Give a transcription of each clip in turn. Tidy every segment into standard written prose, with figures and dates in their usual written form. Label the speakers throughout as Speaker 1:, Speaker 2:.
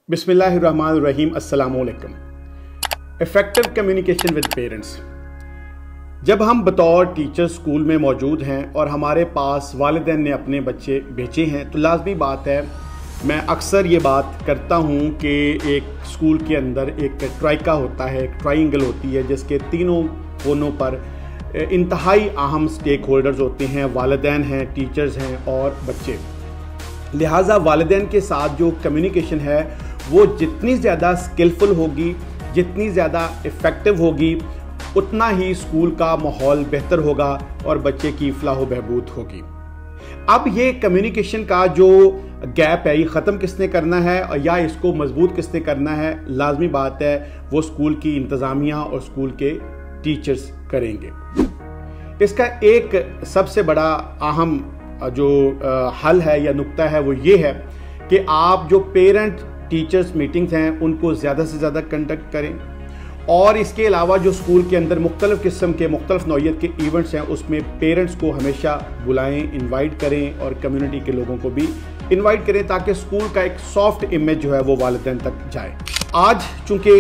Speaker 1: बिस्मिल्लाहिर्रहमानिर्रहीम। अस्सलाम वालेकुम। Effective communication with parents. जब हम बतौर टीचर स्कूल में मौजूद हैं और हमारे पास वालिदैन ने अपने बच्चे भेजे हैं तो लाजमी बात है, मैं अक्सर ये बात करता हूँ कि एक स्कूल के अंदर एक ट्राइका होता है, एक ट्राइंगल होती है जिसके तीनों कोनों पर इंतहाई अहम स्टेक होल्डर्स होते हैं, वालिदैन हैं, टीचर्स हैं और बच्चे। लिहाजा वालिदैन के साथ जो कम्युनिकेशन है वो जितनी ज़्यादा स्किलफुल होगी, जितनी ज़्यादा इफ़ेक्टिव होगी, उतना ही स्कूल का माहौल बेहतर होगा और बच्चे की फलाह व बहबूद होगी। अब ये कम्युनिकेशन का जो गैप है ये ख़त्म किसने करना है या इसको मजबूत किसने करना है, लाजमी बात है वो स्कूल की इंतज़ामिया और स्कूल के टीचर्स करेंगे। इसका एक सबसे बड़ा अहम जो हल है या नुक्ता है वो ये है कि आप जो पेरेंट टीचर्स मीटिंग्स हैं उनको ज़्यादा से ज़्यादा कंडक्ट करें और इसके अलावा जो स्कूल के अंदर मुख्तलिफ़ किस्म के मुख्तलिफ़ नौइयत के इवेंट्स हैं उसमें पेरेंट्स को हमेशा बुलाएं, इनवाइट करें और कम्युनिटी के लोगों को भी इनवाइट करें ताकि स्कूल का एक सॉफ्ट इमेज जो है वो वालिदैन तक जाए। आज चूँकि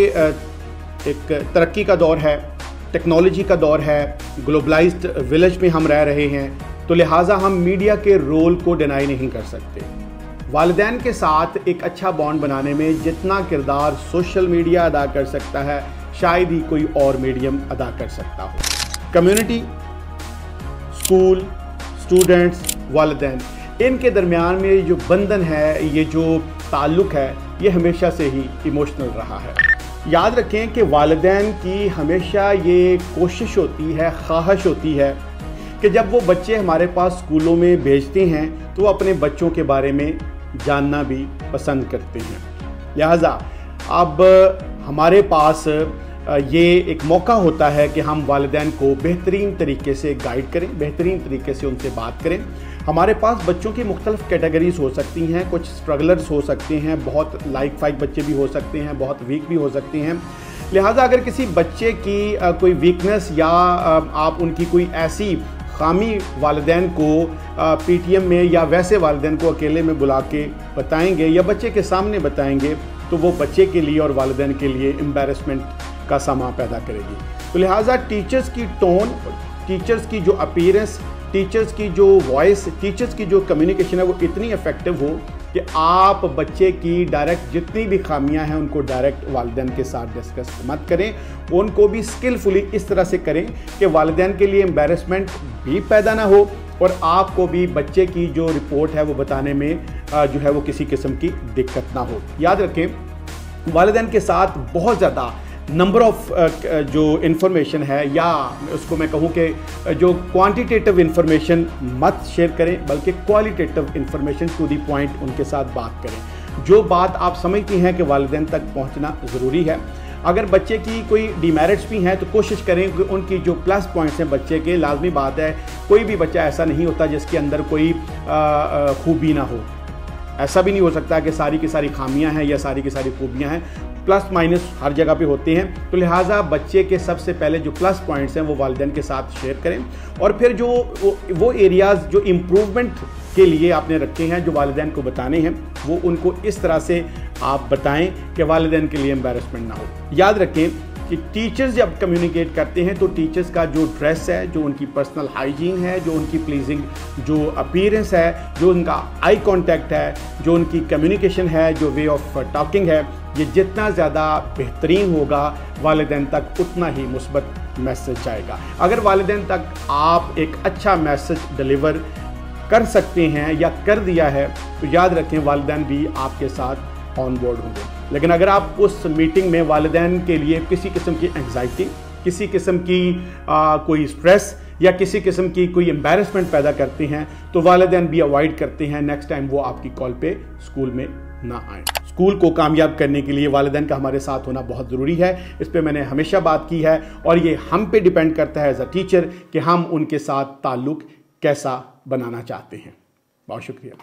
Speaker 1: एक तरक्की का दौर है, टेक्नोलॉजी का दौर है, ग्लोबलाइज्ड विलेज में हम रह रहे हैं, तो लिहाजा हम मीडिया के रोल को डिनाई नहीं कर सकते। वालिदैन के साथ एक अच्छा बॉन्ड बनाने में जितना किरदार सोशल मीडिया अदा कर सकता है शायद ही कोई और मीडियम अदा कर सकता हो। कम्युनिटी, स्कूल, स्टूडेंट्स, वालिदैन, इनके दरमियान में ये जो बंधन है, ये जो ताल्लुक़ है, ये हमेशा से ही इमोशनल रहा है। याद रखें कि वालिदैन की हमेशा ये कोशिश होती है, ख्वाहिश होती है कि जब वो बच्चे हमारे पास स्कूलों में भेजते हैं तो वो अपने बच्चों के बारे में जानना भी पसंद करते हैं। लिहाजा अब हमारे पास ये एक मौका होता है कि हम वालिदैन को बेहतरीन तरीके से गाइड करें, बेहतरीन तरीके से उनसे बात करें। हमारे पास बच्चों की मुख्तलिफ़ कैटेगरीज हो सकती हैं, कुछ स्ट्रगलर्स हो सकते हैं, बहुत लाइक फाइक बच्चे भी हो सकते हैं, बहुत वीक भी हो सकते हैं। लिहाजा अगर किसी बच्चे की कोई वीकनेस या आप उनकी कोई ऐसी खामी वालिदैन को पीटीएम में या वैसे वालिदैन को अकेले में बुला के बताएंगे या बच्चे के सामने बताएंगे तो वो बच्चे के लिए और वालिदैन के लिए एम्बैरेसमेंट का सामा पैदा करेगी। तो लिहाजा टीचर्स की टोन, टीचर्स की जो अपीयरेंस, टीचर्स की जो वॉइस, टीचर्स की जो कम्युनिकेशन है वो इतनी इफ़ेक्टिव हो कि आप बच्चे की डायरेक्ट जितनी भी खामियां हैं उनको डायरेक्ट वालिदैन के साथ डिस्कस मत करें, उनको भी स्किलफुली इस तरह से करें कि वालिदैन के लिए एम्बैरेसमेंट भी पैदा ना हो और आपको भी बच्चे की जो रिपोर्ट है वो बताने में जो है वो किसी किस्म की दिक्कत ना हो। याद रखें वालिदैन के साथ बहुत ज़्यादा नंबर ऑफ जो इन्फॉर्मेशन है या उसको मैं कहूँ कि जो क्वांटिटेटिव इन्फॉर्मेशन मत शेयर करें बल्कि qualitative information to the point उनके साथ बात करें। जो बात आप समझती हैं कि वालिदैन तक पहुँचना ज़रूरी है। अगर बच्चे की कोई डिमेरिट्स भी हैं तो कोशिश करें कि उनकी जो प्लस पॉइंट्स हैं बच्चे के, लाजमी बात है कोई भी बच्चा ऐसा नहीं होता जिसके अंदर कोई खूबी ना हो। ऐसा भी नहीं हो सकता कि सारी की सारी खामियां हैं या सारी की सारी खूबियां हैं, प्लस माइनस हर जगह पे होते हैं। तो लिहाजा बच्चे के सबसे पहले जो प्लस पॉइंट्स हैं वो वालिदैन के साथ शेयर करें और फिर जो वो एरियाज़ जो इम्प्रूवमेंट के लिए आपने रखे हैं जो वालिदैन को बताने हैं वो उनको इस तरह से आप बताएं कि वालिदैन के लिए एम्बैरेसमेंट ना हो। याद रखें कि टीचर्स जब कम्युनिकेट करते हैं तो टीचर्स का जो ड्रेस है, जो उनकी पर्सनल हाइजीन है, जो उनकी प्लीजिंग जो अपीयरेंस है, जो उनका आई कांटेक्ट है, जो उनकी कम्युनिकेशन है, जो वे ऑफ टॉकिंग है, ये जितना ज़्यादा बेहतरीन होगा वालिदैन तक उतना ही मुस्बत मैसेज जाएगा। अगर वालिदैन तक आप एक अच्छा मैसेज डिलीवर कर सकते हैं या कर दिया है तो याद रखें वालिदैन भी आपके साथ ऑन बोर्ड होंगे। लेकिन अगर आप उस मीटिंग में वालिदैन के लिए किसी किस्म की एंग्जाइटी, किसी किस्म की कोई स्ट्रेस या किसी किस्म की कोई एम्बैरेसमेंट पैदा करते हैं तो वालिदैन भी अवॉइड करते हैं, नेक्स्ट टाइम वो आपकी कॉल पे स्कूल में ना आए। स्कूल को कामयाब करने के लिए वालिदैन का हमारे साथ होना बहुत ज़रूरी है। इस पे मैंने हमेशा बात की है और ये हम पे डिपेंड करता है एज अ टीचर कि हम उनके साथ ताल्लुक़ कैसा बनाना चाहते हैं। बहुत शुक्रिया।